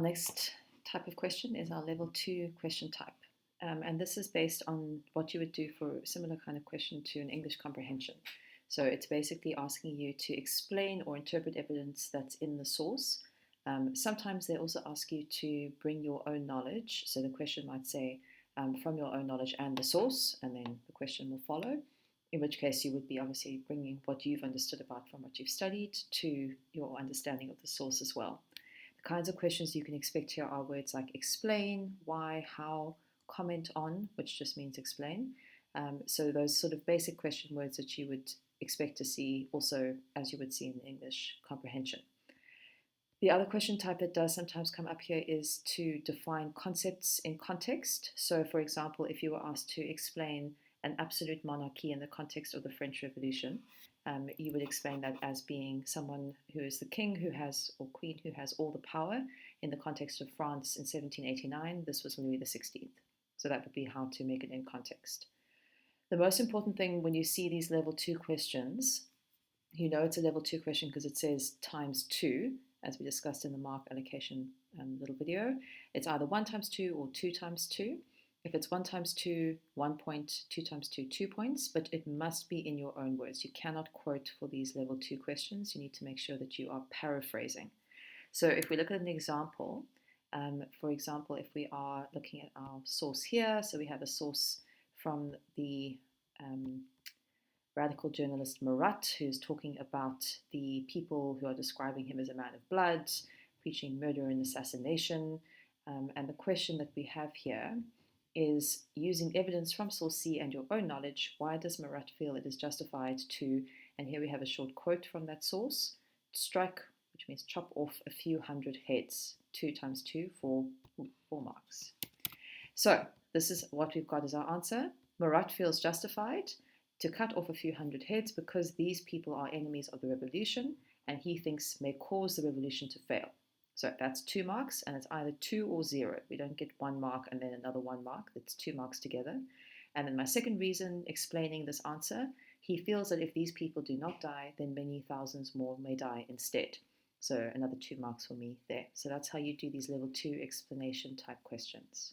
Next type of question is our level 2 question type. And this is based on what you would do for a similar kind of question to an English comprehension. So it's basically asking you to explain or interpret evidence that's in the source. Sometimes they also ask you to bring your own knowledge. So the question might say, from your own knowledge and the source, and then the question will follow, in which case you would be obviously bringing what you've understood about from what you've studied to your understanding of the source as well. The kinds of questions you can expect here are words like explain, why, how, comment on, which just means explain. So those sort of basic question words that you would expect to see also as you would see in English comprehension. The other question type that does sometimes come up here is to define concepts in context. So for example, if you were asked to explain an absolute monarchy in the context of the French Revolution, you would explain that as being someone who is the king who has, or queen who has all the power. In the context of France in 1789, this was Louis XVI. So that would be how to make it in context. The most important thing when you see these level 2 questions, you know it's a level 2 question because it says times 2, as we discussed in the mark allocation little video. It's either 1 times 2 or 2 times 2. If it's 1 times 2, 1 point, 2 times 2, 2 points, but it must be in your own words. You cannot quote for these level 2 questions. You need to make sure that you are paraphrasing. So if we look at an example, for example, if we are looking at our source here, so we have a source from the radical journalist Marat, who's talking about the people who are describing him as a man of blood, preaching murder and assassination. And the question that we have here is, using evidence from source C and your own knowledge, why does Marat feel it is justified to, and here we have a short quote from that source, strike, which means chop off a few hundred heads, 2 times 2 for 4 marks. So this is what we've got as our answer. Marat feels justified to cut off a few hundred heads because these people are enemies of the revolution and he thinks may cause the revolution to fail. So that's 2 marks, and it's either 2 or 0. We don't get 1 mark and then another 1 mark. It's 2 marks together. And then my second reason explaining this answer, he feels that if these people do not die, then many thousands more may die instead. So another 2 marks for me there. So that's how you do these level 2 explanation type questions.